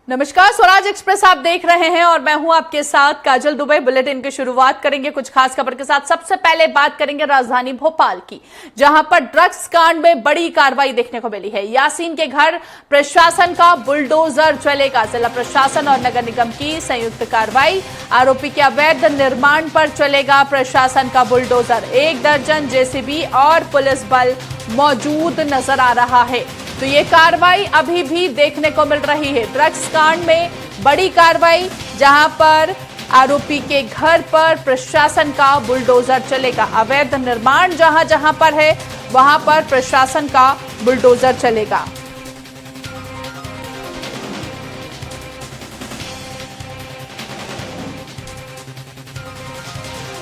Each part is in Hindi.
नमस्कार, स्वराज एक्सप्रेस आप देख रहे हैं और मैं हूं आपके साथ काजल दुबे। बुलेटिन की शुरुआत करेंगे कुछ खास खबर के साथ। सबसे पहले बात करेंगे राजधानी भोपाल की, जहां पर ड्रग्स कांड में बड़ी कार्रवाई देखने को मिली है। यासीन के घर प्रशासन का बुलडोजर चलेगा। जिला प्रशासन और नगर निगम की संयुक्त कार्रवाई। आरोपी के अवैध निर्माण पर चलेगा प्रशासन का बुलडोजर। 1 दर्जन जेसीबी और पुलिस बल मौजूद नजर आ रहा है। तो ये कार्रवाई अभी भी देखने को मिल रही है। ड्रग्स कांड में बड़ी कार्रवाई, जहां पर आरोपी के घर पर प्रशासन का बुलडोजर चलेगा। अवैध निर्माण जहां जहां पर है वहां पर प्रशासन का बुलडोजर चलेगा।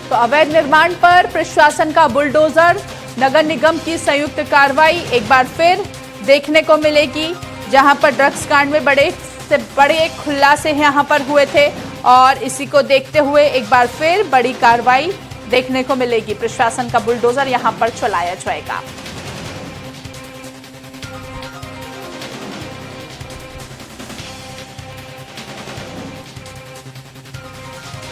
तो अवैध निर्माण पर प्रशासन का बुलडोजर, नगर निगम की संयुक्त कार्रवाई एक बार फिर देखने को मिलेगी, जहां पर ड्रग्स कांड में बड़े से बड़े खुलासे यहां पर हुए थे और इसी को देखते हुए एक बार फिर बड़ी कार्रवाई देखने को मिलेगी। प्रशासन का बुलडोजर यहां पर चलाया जाएगा।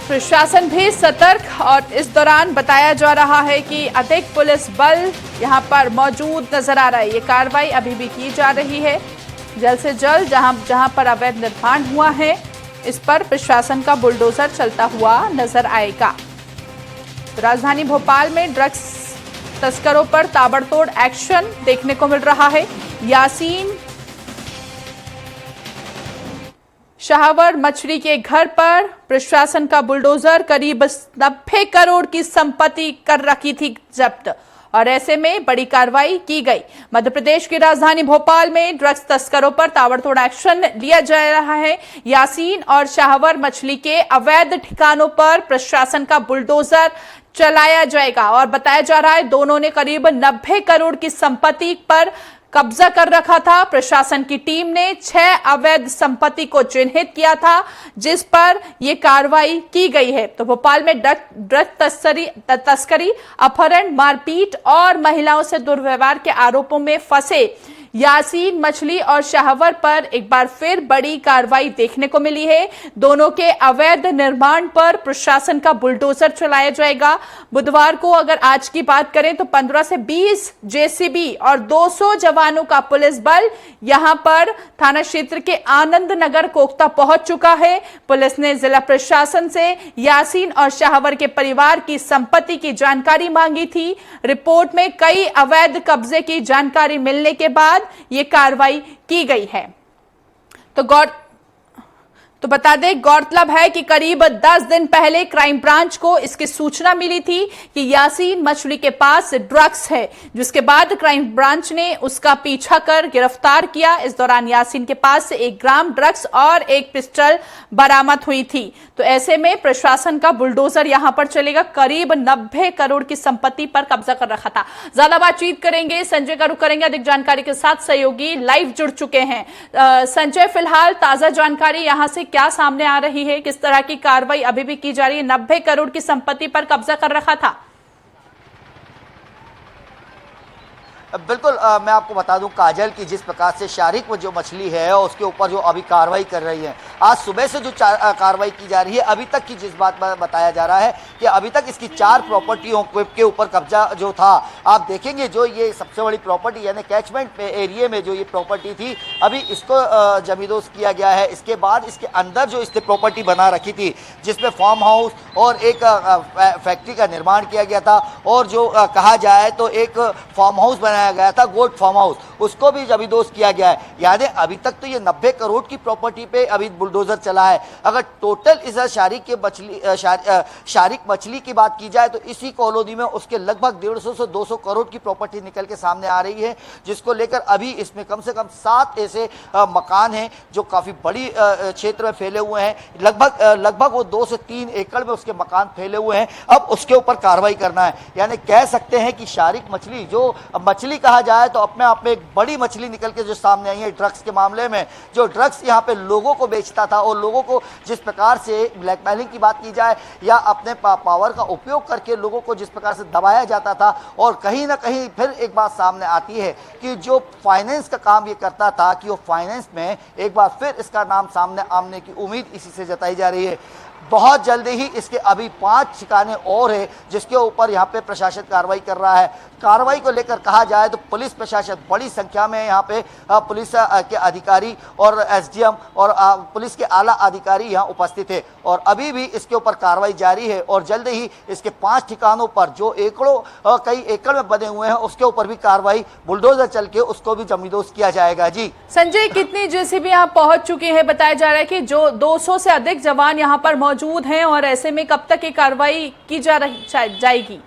प्रशासन भी सतर्क और इस दौरान बताया जा रहा है कि अधिक पुलिस बल यहां पर मौजूद नजर आ रहा है। ये कार्रवाई अभी भी की जा रही है। जल्द से जल्द जहां पर अवैध निर्माण हुआ है इस पर प्रशासन का बुलडोजर चलता हुआ नजर आएगा। राजधानी भोपाल में ड्रग्स तस्करों पर ताबड़तोड़ एक्शन देखने को मिल रहा है। यासीन शाहवर मछली के घर पर प्रशासन का बुलडोजर, करीब 90 करोड़ की संपत्ति कर रखी थी जब्त और ऐसे में बड़ी कार्रवाई की गई। मध्य प्रदेश की राजधानी भोपाल में ड्रग्स तस्करों पर ताबड़तोड़ एक्शन लिया जा रहा है। यासीन और शाहवर मछली के अवैध ठिकानों पर प्रशासन का बुलडोजर चलाया जाएगा और बताया जा रहा है दोनों ने करीब 90 करोड़ की संपत्ति पर कब्जा कर रखा था। प्रशासन की टीम ने 6 अवैध संपत्ति को चिन्हित किया था, जिस पर यह कार्रवाई की गई है। तो भोपाल में ड्रग्स तस्करी, अपहरण, मारपीट और महिलाओं से दुर्व्यवहार के आरोपों में फंसे यासीन मछली और शाहवर पर एक बार फिर बड़ी कार्रवाई देखने को मिली है। दोनों के अवैध निर्माण पर प्रशासन का बुलडोजर चलाया जाएगा। बुधवार को अगर आज की बात करें तो 15 से 20 जेसीबी और 200 जवानों का पुलिस बल यहां पर थाना क्षेत्र के आनंद नगर कोकता पहुंच चुका है। पुलिस ने जिला प्रशासन से यासीन और शाहवर के परिवार की संपत्ति की जानकारी मांगी थी। रिपोर्ट में कई अवैध कब्जे की जानकारी मिलने के बाद ये कार्रवाई की गई है। तो बता दें, गौरतलब है कि करीब 10 दिन पहले क्राइम ब्रांच को इसकी सूचना मिली थी कि यासीन मछली के पास ड्रग्स है, जिसके बाद क्राइम ब्रांच ने उसका पीछा कर गिरफ्तार किया। इस दौरान यासीन के पास से 1 ग्राम ड्रग्स और 1 पिस्टल बरामद हुई थी। तो ऐसे में प्रशासन का बुलडोजर यहां पर चलेगा। करीब 90 करोड़ की संपत्ति पर कब्जा कर रखा था। ज्यादा बातचीत करेंगे, संजय का रुख करेंगे अधिक जानकारी के साथ। सहयोगी लाइव जुड़ चुके हैं। संजय, फिलहाल ताजा जानकारी यहां से क्या सामने आ रही है? किस तरह की कार्रवाई अभी भी की जा रही है? 90 करोड़ की संपत्ति पर कब्जा कर रखा था। बिल्कुल, मैं आपको बता दूं काजल की जिस प्रकार से शारिक वो जो मछली है उसके ऊपर जो अभी कार्रवाई कर रही है, आज सुबह से जो कार्रवाई की जा रही है, अभी तक की जिस बात बताया जा रहा है कि अभी तक इसकी 4 प्रॉपर्टियों के ऊपर कब्जा जो था। आप देखेंगे जो ये सबसे बड़ी प्रॉपर्टी यानी कैचमेंट एरिया में जो ये प्रॉपर्टी थी, अभी इसको जमींदोज किया गया है। इसके बाद इसके अंदर जो इसने प्रॉपर्टी बना रखी थी जिसमें फार्म हाउस और एक फैक्ट्री का निर्माण किया गया था और जो कहा जाए तो एक फार्म हाउस बनाया गया था, गोट फार्म हाउस, उसको भी जमींदोज किया गया है। यानी अभी तक तो ये 90 करोड़ की प्रॉपर्टी पे अभी बुलडोजर चला है। अगर टोटल इस शारिक मछली की बात की जाए तो इसी कॉलोनी में उसके लगभग 150 से 200 करोड़ की प्रॉपर्टी निकल के सामने आ रही है, जिसको लेकर अभी इसमें कम से कम 7 ऐसे मकान हैं जो काफी बड़ी क्षेत्र में फैले हुए हैं। लगभग वो 2 से 3 एकड़ में उसके मकान फैले हुए हैं। अब उसके ऊपर कार्रवाई करना है। यानी कह सकते हैं कि शारिक मछली जो मछली कहा जाए तो अपने आप में एक बड़ी मछली निकल के जो सामने आई है ड्रग्स के मामले में। जो ड्रग्स यहाँ पे लोगों को बेचता था और लोगों को जिस प्रकार से ब्लैकमेलिंग की बात की जाए या अपने पावर का उपयोग करके लोगों को जिस प्रकार से दबाया जाता था, और कहीं ना कहीं फिर एक बात सामने आती है कि जो फाइनेंस का काम ये करता था कि वो फाइनेंस में एक बार फिर इसका नाम सामने आने की उम्मीद इसी से जताई जा रही है। बहुत जल्दी ही इसके अभी 5 ठिकाने और है जिसके ऊपर यहाँ पे प्रशासन कार्रवाई कर रहा है। कार्रवाई को लेकर कहा जाए तो पुलिस प्रशासन बड़ी संख्या में यहाँ पे पुलिस के अधिकारी और एसडीएम और पुलिस के आला अधिकारी यहाँ उपस्थित है, और अभी भी इसके ऊपर कार्रवाई जारी है। और जल्द ही इसके 5 ठिकानों पर जो एकड़ों कई एकड़ में बने हुए हैं उसके ऊपर भी कार्रवाई बुलडोजर चल के उसको भी जमींदोज किया जाएगा। जी संजय, कितनी जेसीबी यहाँ पहुंच चुकी है? बताया जा रहा है कि जो 200 से अधिक जवान यहाँ पर मौजूद हैं, और ऐसे में कब तक ये कार्रवाई की जाएगी?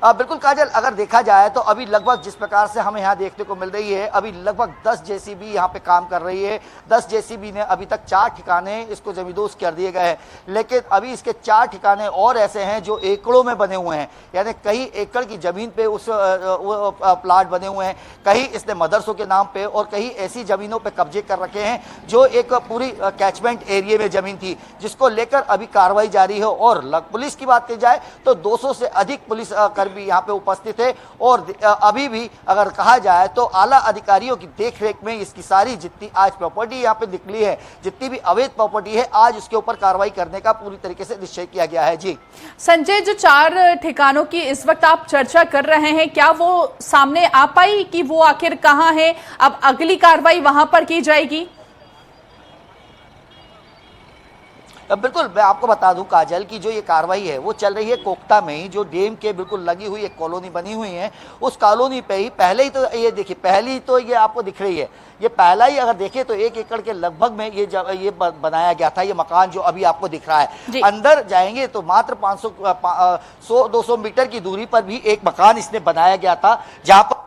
बिल्कुल काजल, अगर देखा जाए तो अभी लगभग जिस प्रकार से हमें यहाँ देखने को मिल रही है, अभी लगभग 10 जेसीबी यहाँ पे काम कर रही है। 10 जेसीबी ने अभी तक 4 ठिकाने इसको जमींदोज कर दिए गए हैं, लेकिन अभी इसके 4 ठिकाने और ऐसे हैं जो एकड़ों में बने हुए हैं, यानी कई एकड़ की जमीन पे उस प्लाट बने हुए हैं, कहीं इसने मदरसों के नाम पे और कहीं ऐसी जमीनों पे कब्जे कर रखे हैं जो एक पूरी कैचमेंट एरिया में जमीन थी, जिसको लेकर अभी कार्रवाई जारी है। और पुलिस की बात की जाए तो 200 से अधिक पुलिस भी यहाँ पे उपस्थित है, और अभी भी अगर कहा जाए तो आला अधिकारियों की देखरेख में इसकी सारी जितनी आज प्रॉपर्टी यहाँ पे निकली है, जितनी भी अवैध प्रॉपर्टी है, आज उसके ऊपर कार्रवाई करने का पूरी तरीके से निश्चय किया गया है। जी संजय, जो 4 ठिकानों की इस वक्त आप चर्चा कर रहे हैं, क्या वो सामने आ पाई कि वो आखिर कहां है? अब अगली कार्रवाई वहां पर की जाएगी? बिल्कुल, मैं आपको बता दूं काजल की जो ये कार्रवाई है वो चल रही है कोकता में ही, जो डैम के बिल्कुल लगी हुई एक कॉलोनी बनी हुई है, उस कॉलोनी पे ही पहले ही तो ये देखिए, पहली तो ये आपको दिख रही है, ये पहला ही अगर देखें तो 1 एकड़ के लगभग में ये बनाया गया था, ये मकान जो अभी आपको दिख रहा है। अंदर जाएंगे तो मात्र 100-200 मीटर की दूरी पर भी एक मकान इसने बनाया गया था, जहां पर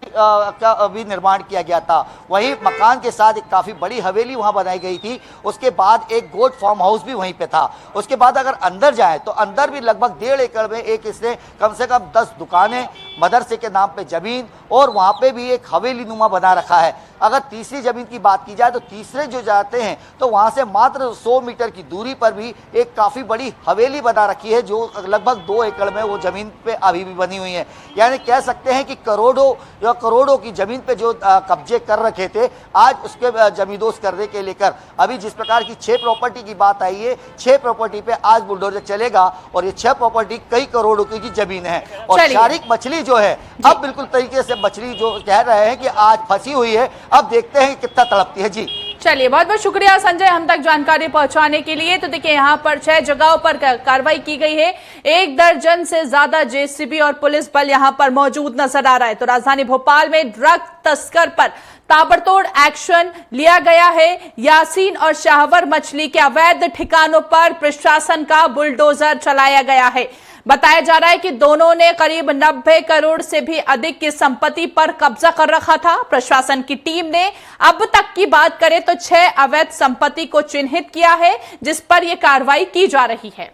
का अभी निर्माण किया गया था। वहीं मकान के साथ एक काफी बड़ी हवेली वहां बनाई गई थी, उसके बाद एक गोट फार्म हाउस भी वहीं पे था। उसके बाद अगर अंदर जाएं तो अंदर भी लगभग 1.5 एकड़ में एक इसने कम से कम 10 दुकानें, मदरसे के नाम पे जमीन, और वहां पे भी एक हवेली नुमा बना रखा है। अगर तीसरी जमीन की बात की जाए तो तीसरे जो जाते हैं तो वहां से मात्र 100 मीटर की दूरी पर भी एक काफी बड़ी हवेली बना रखी है, जो लगभग 2 एकड़ में वो जमीन पे अभी भी बनी हुई है। यानी कह सकते हैं कि करोड़ों की जमीन पे जो कब्जे कर रखे थे, आज उसके जमींदोज करने के लेकर अभी जिस प्रकार की 6 प्रॉपर्टी की बात आई है, 6 प्रॉपर्टी पे आज बुलडोजर चलेगा, और ये 6 प्रॉपर्टी कई करोड़ों की जमीन है। और शारिक मछली जो है अब बिल्कुल तरीके से मछली जो कह रहे हैं कि आज फंसी हुई है, अब देखते हैं कितना तड़पती है। जी चलिए, बहुत बहुत शुक्रिया संजय हम तक जानकारी पहुंचाने के लिए। तो देखिए, यहाँ पर 6 जगहों पर कार्रवाई की गई है, 1 दर्जन से ज्यादा जेसीबी और पुलिस बल यहाँ पर मौजूद नजर आ रहा है। तो राजधानी भोपाल में ड्रग तस्कर पर ताबड़तोड़ एक्शन लिया गया है। यासीन और शाहवर मछली के अवैध ठिकानों पर प्रशासन का बुलडोजर चलाया गया है। बताया जा रहा है कि दोनों ने करीब 90 करोड़ से भी अधिक की संपत्ति पर कब्जा कर रखा था। प्रशासन की टीम ने अब तक की बात करें तो 6 अवैध संपत्ति को चिन्हित किया है, जिस पर यह कार्रवाई की जा रही है।